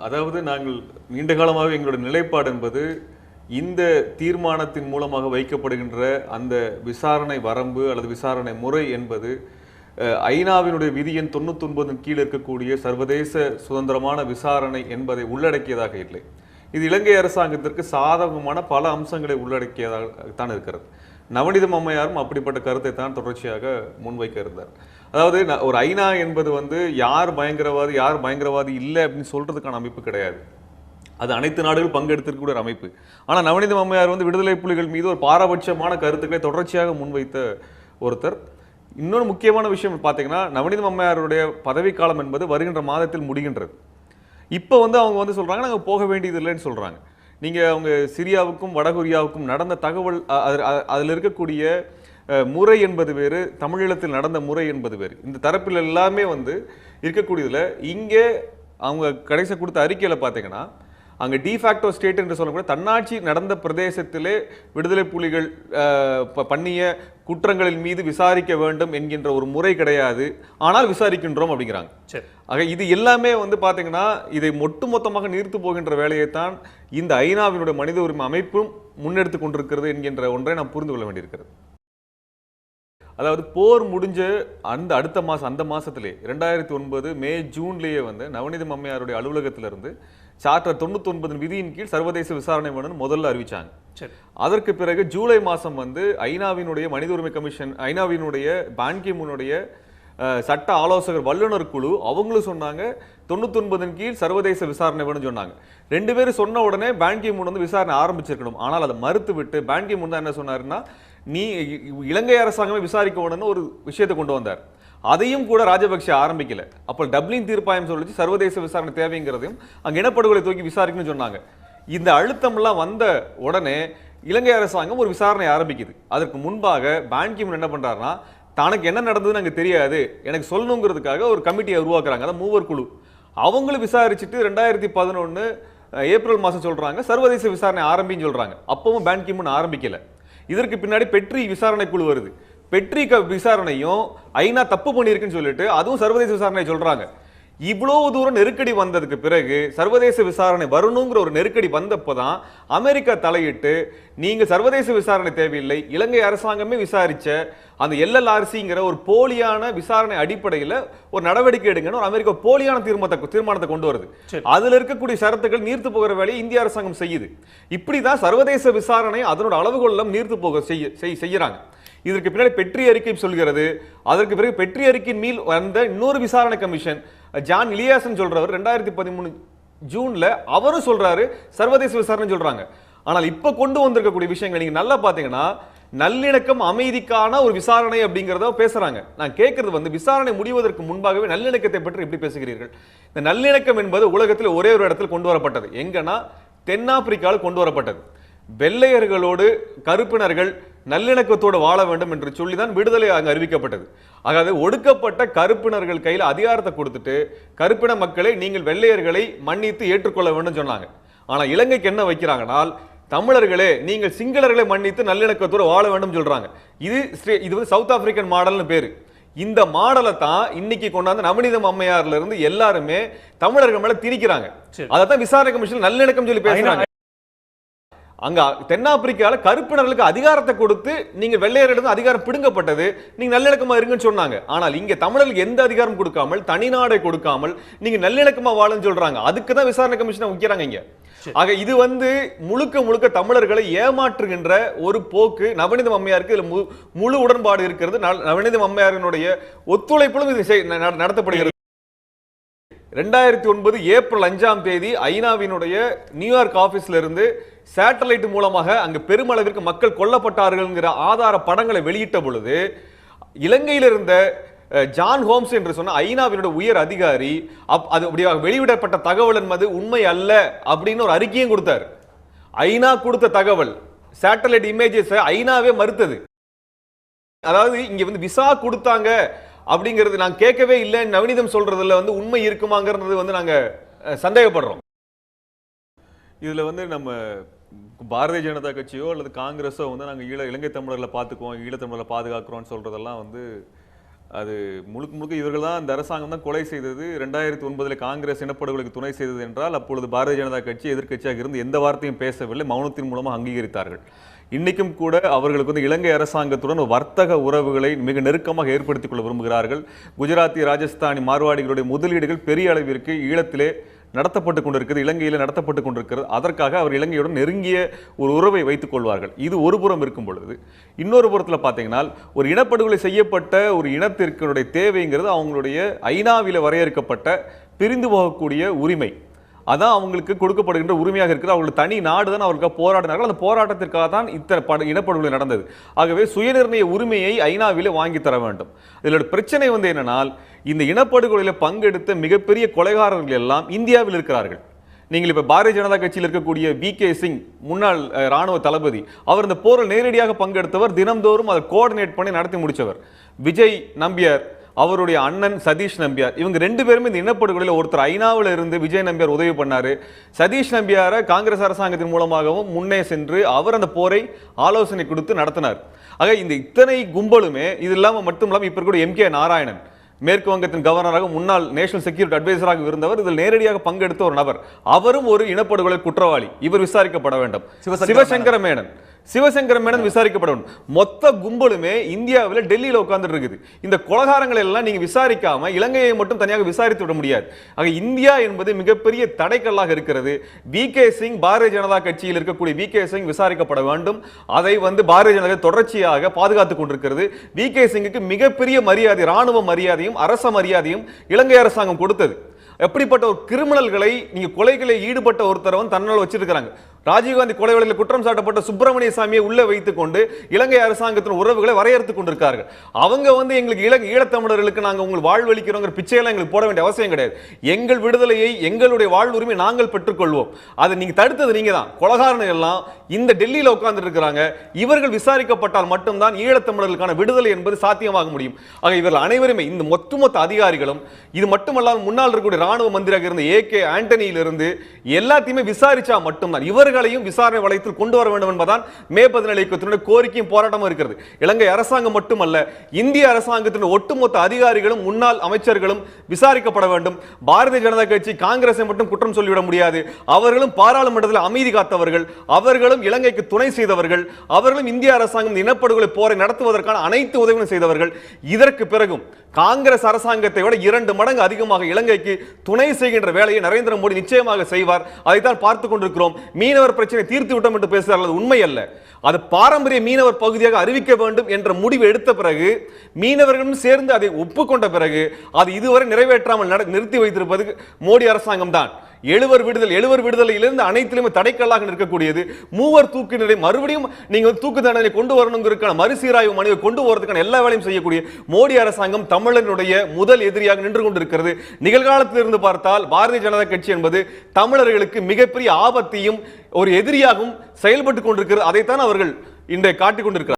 அதாவது நாங்கள் நீண்ட காலமாக எங்களுடைய நிலைப்பாடு என்பது இந்த தீர்மானத்தின் மூலமாக வைக்கப்படுகின்ற அந்த விசாரணை வரம்பு அல்லது விசாரணை முறை என்பது ஐநாவினுடைய விதி எண் 99 கீழ் இருக்கக்கூடிய சர்வதேச சுதந்திரமான விசாரணை என்பதை உள்ளடக்கியதாக இல்லை. இது இலங்கை அரசாங்கத்திற்கு சாதகமான பல அம்சங்களை உள்ளடக்கியதாகத்தான் இருக்கிறது. நவநீதம் அம்மையாரும் அப்படிப்பட்ட கருத்தை தான் தொடர்ச்சியாக முன்வைக்க இருந்தார். அதாவது ஒரு ஐநா என்பது யார் பயங்கரவாதி இல்லை அப்படின்னு சொல்றதுக்கான அமைப்பு கிடையாது. அது அனைத்து நாடுகள் பங்கெடுத்திருக்கக்கூடிய ஒரு அமைப்பு. ஆனால் நவநீதம் அம்மையார் விடுதலை புலிகள் மீது ஒரு பாரபட்சமான கருத்துக்களை தொடர்ச்சியாக முன்வைத்த ஒருத்தர். இன்னொரு முக்கியமான விஷயம் பார்த்தீங்கன்னா, நவநீதம் அம்மையாருடைய பதவிக்காலம் என்பது வருகின்ற மாதத்தில் முடிகின்றது. இப்போ அவங்க சொல்றாங்க நாங்கள் போக வேண்டியது இல்லைன்னு சொல்றாங்க. நீங்க அவங்க சிரியாவுக்கும் வடகொரியாவுக்கும் நடந்த தகவல் அதில் இருக்கக்கூடிய முறை என்பது வேறு, தமிழீழத்தில் நடந்த முறை என்பது வேறு. இந்த தரப்பில் எல்லாமே இருக்கக்கூடியதுல இங்கே அவங்க கடைசி கொடுத்த அறிக்கையில் பார்த்தீங்கன்னா, அங்கே டிஃபேக்டோ ஸ்டேட் என்று சொல்லக்கூடிய தன்னாட்சி நடந்த பிரதேசத்திலே விடுதலை புலிகள் பண்ணிய குற்றங்களின் மீது விசாரிக்க வேண்டும் என்கின்ற ஒரு முறை கிடையாது, ஆனால் விசாரிக்கின்றோம் அப்படிங்கிறாங்க. ஆக இது எல்லாமே பார்த்தீங்கன்னா இதை ஒட்டுமொத்தமாக நீர்த்து போகின்ற வேலையைத்தான் இந்த ஐநாவினுடைய மனித உரிமை அமைப்பும் முன்னெடுத்து கொண்டிருக்கிறது என்கின்ற ஒன்றை நாம் புரிந்து கொள்ள வேண்டியிருக்கிறது. அதாவது போர் முடிஞ்ச அந்த மாசத்திலே 2009 மே ஜூன்லேயே நவநீதம் அம்மையாருடைய அலுவலகத்திலிருந்து சார்ட்டர் 99 விதியின் கீழ் சர்வதேச விசாரணை வேணும்னு முதல்ல அறிவிச்சாங்க. அதற்கு பிறகு ஜூலை மாசம் ஐநாவினுடைய மனித உரிமை கமிஷன், ஐநாவினுடைய பான் கி மூனுடைய சட்ட ஆலோசகர் வல்லுநர் குழு அவங்களும் சொன்னாங்க 99 கீழ் சர்வதேச விசாரணை வேணும்னு சொன்னாங்க. ரெண்டு பேரும் சொன்ன உடனே பான் கி மூன் விசாரணை ஆரம்பிச்சிருக்கணும். ஆனால் அதை மறுத்து விட்டு பான் கி மூன் என்ன சொன்னாருன்னா, நீ இலங்கை அரசாங்கமே விசாரிக்க வேணும்னு ஒரு விஷயத்தை கொண்டு வந்தார். அதையும் கூட ராஜபக்ஷ ஆரம்பிக்கல. அப்போ டப்ளின் தீர்ப்பாயம் சொல்லிச்சு சர்வதேச விசாரணை தேவைங்கிறதையும் அங்கே இனப்படுகொலை தூக்கி விசாரிக்கணும்னு சொன்னாங்க. இந்த அழுத்தம்லாம் வந்த உடனே இலங்கை அரசாங்கம் ஒரு விசாரணை ஆரம்பிக்குது. அதற்கு முன்பாக பான் கி மூன் என்ன பண்றாருன்னா, தனக்கு என்ன நடந்ததுன்னு எனக்கு தெரியாது, எனக்கு சொல்லணுங்கிறதுக்காக ஒரு கமிட்டியை உருவாக்குறாங்க. அதான் மூவர் குழு. அவங்களும் விசாரிச்சுட்டு 2011 ஏப்ரல் மாதம் சொல்றாங்க சர்வதேச விசாரணை ஆரம்பின்னு சொல்றாங்க. அப்பவும் பான் கி மூன் ஆரம்பிக்கல. இதற்கு பின்னாடி பெட்ரி விசாரணை குழு வருது. பெட்ரி விசாரணையும் ஐநா தப்பு பண்ணியிருக்குன்னு சொல்லிட்டு அதுவும் சர்வதேச விசாரணை சொல்றாங்க. இவ்வளவு தூரம் நெருக்கடி வந்ததுக்கு பிறகு சர்வதேச விசாரணை வரணுங்கிற ஒரு நெருக்கடி வந்தப்போதான் அமெரிக்கா தலையிட்டு நீங்க சர்வதேச விசாரணை தேவையில்லை, இலங்கை அரசாங்கமே விசாரிச்ச அந்த LLRCங்கிற ஒரு போலியான விசாரணை அடிப்படையில் ஒரு நடவடிக்கை எடுங்கன்னு ஒரு அமெரிக்கா போலியான தீர்மானத்தை கொண்டு வருது. அதுல இருக்கக்கூடிய ஷரத்துக்கள் நீர்த்து போகிற வேலையை இந்திய அரசாங்கம் செய்யுது. இப்படிதான் சர்வதேச விசாரணை அதனோட அளவுகோலம் நீர்த்து போக செய்யறாங்க. இதற்கு பின்னாடி பெட்ரி அறிக்கை சொல்கிறது. அதற்கு பிறகு பெட்ரி அறிக்கையின் மீது வந்த இன்னொரு விசாரணை கமிஷன் ஜான் இலியாசன் சொல்றவர் 2013 ஜூன்ல அவரும் சொல்றாரு சர்வதேச விசாரணை சொல்றாங்க. ஆனால் இப்ப கொண்டு வந்திருக்கக்கூடிய விஷயங்கள் நீங்க நல்லா பாத்தீங்கன்னா, நல்லிணக்கம் அமைதிக்கான ஒரு விசாரணை அப்படிங்கிறத பேசுறாங்க. நான் கேட்கறது விசாரணை முடிவதற்கு முன்பாகவே நல்லிணக்கத்தை பற்றி எப்படி பேசுகிறீர்கள்? இந்த நல்லிணக்கம் என்பது உலகத்தில் ஒரே ஒரு இடத்தில் கொண்டு வரப்பட்டது. எங்கன்னா தென்னாப்பிரிக்காவில் கொண்டு வரப்பட்டது. வெள்ளையர்களோடு கருப்பினர்கள் நல்லிணக்கத்தோடு வாழ வேண்டும் என்று சொல்லிதான் விடுதலை அங்கு அறிவிக்கப்பட்டது. அதாவது ஒடுக்கப்பட்ட கருப்பினர்கள் கையில் அதிகாரத்தை கொடுத்துட்டு கருப்பின மக்களை நீங்கள் வெள்ளையர்களை மன்னித்து ஏற்றுக்கொள்ள வேண்டும் சொன்னாங்க. ஆனா இலங்கைக்கு என்ன வைக்கிறாங்கன்னா, தமிழர்களே நீங்கள் சிங்களர்களை மன்னித்து நல்லிணக்கத்தோடு வாழ வேண்டும் சொல்றாங்க. இது சவுத் ஆப்பிரிக்கன் மாடல்னு பேரு. இந்த மாடலை தான் இன்னைக்கு கொண்டாந்து நவநீதம் அம்மையார்ல இருந்து எல்லாருமே தமிழர்கள் மேல திணிக்கிறாங்க. அதான் விசாரணை கமிஷன் நல்லிணக்கம் சொல்லி பேசுறாங்க. அங்க தென்னாப்பிரிக்கால கருப்பினர்களுக்கு அதிகாரத்தை கொடுத்து நீங்க வெள்ளையரிடம் அதிகாரம் பிடுங்கப்பட்டது, நீங்க நல்லிணக்கமா இருங்கன்னு சொன்னாங்க. ஆனால் இங்க தமிழர்களுக்கு எந்த அதிகாரம் கொடுக்காமல், தனிநாடை கொடுக்காமல் நீங்க நல்லிணக்கமா வாழுன்னு சொல்றாங்க. அதுக்கு தான் விசாரணை கமிஷனை வைக்கிறாங்க இங்க. ஆக இது முழுக்க முழுக்க தமிழர்களை ஏமாற்றுகின்ற ஒரு போக்கு நவநீதம் அம்மையாருக்கு இதுல முழு உடன்பாடு இருக்கிறது. நவநீதம் அம்மையாரினுடைய ஒத்துழைப்பிலும் இது நடத்தப்படுகிறது. 2009 ஏப்ரல் 5 ஐநாவினுடைய நியூயார்க் ஆபீஸ்ல இருந்து சேட்டலைட் மூலமாக அங்கு பெருமளவிற்கு மக்கள் கொல்லப்பட்டார்கள் ஆதார படங்களை வெளியிட்ட பொழுது இலங்கையில் இருந்த ஜான் ஹோம்ஸ் என்று சொன்ன ஐநாவினுடைய உயர் அதிகாரி அது வெளியிடப்பட்ட தகவல் என்பது உண்மை அல்ல அப்படின்னு ஒரு அறிக்கையும் கொடுத்தார். ஐநா கொடுத்த தகவல் சேட்டலைட் இமேஜஸ் ஐநாவே மறுத்தது. அதாவது இங்க விசா கொடுத்தாங்க அப்படிங்கிறது நான் கேட்கவே இல்லை, நவநீதம் சொல்றதுல உண்மை இருக்குமாங்கிறது நாங்க சந்தேகப்படுறோம். இதுல நம்ம பாரதிய ஜனதா கட்சியோ அல்லது காங்கிரஸோ நாங்க இலங்கை தமிழர்களை பார்த்துக்குவோம், ஈழத்தமிழர்களை பாதுகாக்கிறோம்னு சொல்றதெல்லாம் அது முழுக்க முழுக்க இவர்கள் தான், இந்த அரசாங்கம் தான் கொலை செய்தது. 2009 காங்கிரஸ் இனப்படுகொலைக்கு துணை செய்தது என்றால் அப்பொழுது பாரதிய ஜனதா கட்சி எதிர்க்கட்சியாக இருந்து எந்த வார்த்தையும் பேசவில்லை, மௌனத்தின் மூலமாக அங்கீகரித்தார்கள். இன்னைக்கும் கூட அவர்களுக்கு வந்து இலங்கை அரசாங்கத்துடன் வர்த்தக உறவுகளை மிக நெருக்கமாக ஏற்படுத்திக் கொள்ள விரும்புகிறார்கள். குஜராத்தி, ராஜஸ்தானி, மார்வாடிகளுடைய முதலீடுகள் பெரிய அளவிற்கு ஈழத்திலே நடத்தப்பட்டு கொண்டிருக்கிறது, இலங்கையில் நடத்தப்பட்டு கொண்டிருக்கிறது. அதற்காக அவர் இலங்கையுடன் நெருங்கிய ஒரு உறவை வைத்துக் கொள்வார்கள். இது ஒரு புறம் இருக்கும் பொழுது, இன்னொரு புறத்தில் பார்த்தீங்கன்னா ஒரு இனப்படுகொலை செய்யப்பட்ட ஒரு இனத்திற்குடைய தேவைங்கிறது அவங்களுடைய ஐநாவில் வரையறுக்கப்பட்ட பிரிந்து போகக்கூடிய உரிமை. அதான் அவங்களுக்கு கொடுக்கப்படுகின்ற உரிமையாக இருக்கிறது. அவர்கள் தனி நாடு தான் அவர்களுக்காக போராடினார்கள். அந்த போராட்டத்திற்காக தான் இத்தனை இனப்படுகொலை நடந்தது. ஆகவே சுயநிர்ணய உரிமையை ஐநாவிலே வாங்கி தர வேண்டும். இதோட பிரச்சனை வந்து என்னன்னால், இந்த இனப்படுகொலையில் பங்கெடுத்த மிகப்பெரிய கொலைகாரர்கள் எல்லாம் இந்தியாவில் இருக்கிறார்கள். நீங்கள் இப்ப பாரதிய ஜனதா கட்சியில் இருக்கக்கூடிய வி.கே. சிங், முன்னாள் ராணுவ தளபதி, அவர் இந்த போரில் நேரடியாக பங்கெடுத்தவர், தினம்தோறும் அதை கோஆர்டினேட் பண்ணி நடத்தி முடிச்சவர். விஜய் நம்பியார், அவருடைய அண்ணன் சதீஷ் நம்பியார், இவங்க 2 பேருமே இந்த இனப்படுகொலையில் ஒருத்தர் ஐநாவில் இருந்து விஜய் நம்பியார் உதவி பண்ணாரு. சதீஷ் நம்பியாரை காங்கிரஸ் அரசாங்கத்தின் மூலமாகவும் முன்னே சென்று அவர் அந்த போரை ஆலோசனை கொடுத்து நடத்தினார். ஆக இந்த இத்தனை கும்பலுமே இது இல்லாமல் மட்டும் இல்லாமல் இப்ப கூட எம்.கே. நாராயணன், மேற்கு வங்கத்தின் கவர்னராக முன்னாள் நேஷனல் செக்யூரிட்டி அட்வைசராக இருந்தவர், இதில் நேரடியாக பங்கெடுத்த ஒரு நபர். அவரும் ஒரு இனப்படுகொலை குற்றவாளி. இவர் விசாரிக்கப்பட வேண்டும். சிவசங்கர மேனன் விசாரிக்கப்பட வேண்டும். மொத்த கும்பலுமே இந்தியாவில் டெல்லியில் உட்கார்ந்துட்டு இருக்குது. இந்த கொலகாரங்களை எல்லாம் நீங்க விசாரிக்காம இலங்கையை மட்டும் தனியாக விசாரித்து விட முடியாது. ஆக இந்தியா என்பது மிகப்பெரிய தடைக்கல்லாக இருக்கிறது. வி.கே. சிங், பாரதிய ஜனதா கட்சியில் இருக்கக்கூடிய வி.கே. சிங் விசாரிக்கப்பட வேண்டும். அதை வந்து பாரதிய ஜனதா தொடர்ச்சியாக பாதுகாத்துக் கொண்டிருக்கிறது. வி.கே. சிங்குக்கு மிகப்பெரிய மரியாதை, ராணுவ மரியாதையும் அரச மரியாதையும் இலங்கை அரசாங்கம் கொடுத்தது. எப்படிப்பட்ட ஒரு கிரிமினல்களை, நீங்க கொலைகளை ஈடுபட்ட ஒருத்தரவன் தன்னால் வச்சிருக்கிறாங்க. ராஜீவ்காந்தி கொலை வழக்கில் குற்றம் சாட்டப்பட்ட சுப்பிரமணிய சாமியை உள்ளே வைத்துக் கொண்டு இலங்கை அரசாங்கத்தின் உறவுகளை வரையறுத்துக் கொண்டிருக்கார்கள். அவங்க வந்து எங்களுக்கு ஈழத்தமிழர்களுக்கு நாங்கள் உங்களுக்கு வாழ்வளிக்கிறோங்கிற பிச்சையெல்லாம் எங்களுக்கு போட வேண்டிய அவசியம் கிடையாது. எங்கள் விடுதலையை, எங்களுடைய வாழ்வுரிமை நாங்கள் பெற்றுக்கொள்வோம். அதை நீங்க தடுத்தது நீங்க தான். கொலகாரர்கள் எல்லாம் இந்த டெல்லியில் உட்கார்ந்து இருக்கிறாங்க. இவர்கள் விசாரிக்கப்பட்டால் மட்டும்தான் ஈழத்தமிழர்களுக்கான விடுதலை என்பது சாத்தியமாக முடியும். ஆக இவர்கள் அனைவருமே, இந்த மொத்த அதிகாரிகளும், இது மட்டுமல்லாமல் முன்னாள் இருக்கக்கூடிய ராணுவ மந்திரியாக இருந்த ஏ.கே. ஆண்டனியிலிருந்து எல்லாத்தையுமே விசாரிச்சா மட்டும்தான் இவர்களையும் விசாரணை வளையத்தில் கொண்டு வர வேண்டும் என்பதான் மே 17 இயக்கத்தினுடைய கோரிக்கையும் போராட்டமும் இருக்கிறது. இலங்கை அரசாங்கம் மட்டுமல்ல, இந்திய அரசாங்கத்தின் ஒட்டுமொத்த அதிகாரிகளும் முன்னாள் அமைச்சர்களும் விசாரிக்கப்பட வேண்டும். பாரதிய ஜனதா கட்சி காங்கிரஸை மட்டும் குற்றம் சொல்லிவிட முடியாது. அவர்களும் பாராளுமன்றத்தில் அமைதி காத்தவர்கள், அவர்களும் இலங்கைக்கு துணை செய்தவர்கள், அவர்களும் இந்திய அரசாங்கம் இனப்படுகொலை போரை நடத்துவதற்கான அனைத்து உதவியும் செய்தவர்கள். இதற்கு பிறகும் காங்கிரஸ் அரசாங்கத்தை விட 2 மடங்கு அதிகமாக இலங்கைக்கு துணை செய்கின்ற வேலையை நரேந்திர மோடி நிச்சயமாக செய்வார். அதைத்தான் பார்த்துக் கொண்டிருக்கிறோம். மீனவர் பிரச்சனை தீர்த்து விட்டோம் என்று பேசுகிறார்கள், உண்மை அல்ல. அது பாரம்பரிய மீனவர் பகுதியாக அறிவிக்க வேண்டும் என்ற முடிவு எடுத்த பிறகு, மீனவர்களும் சேர்ந்து அதை ஒப்புக்கொண்ட பிறகு, அது இதுவரை நிறைவேற்றாமல் நிறுத்தி வைத்திருப்பது மோடி அரசாங்கம் தான். 70 விடுதலையிலிருந்து அனைத்திலுமே தடைக்கல்லாக நிற்கக்கூடியது. மூவர் தூக்கு நிலை மறுபடியும் நீங்க தூக்கு தண்டனை கொண்டு வரணுங்கிறதுக்கான மறுசீராய்வு மனுவை கொண்டு வரதுக்கான எல்லா வேலையும் செய்யக்கூடிய மோடி அரசாங்கம் தமிழனுடைய முதல் எதிரியாக நின்று கொண்டிருக்கிறது. நிகழ்காலத்தில் இருந்து பார்த்தால் பாரதிய ஜனதா கட்சி என்பது தமிழர்களுக்கு மிகப்பெரிய ஆபத்தையும் ஒரு எதிரியாகவும் செயல்பட்டுக் கொண்டிருக்கிறது. அதைத்தான் அவர்கள் இன்றைய காட்டிக் கொண்டிருக்கிறார்.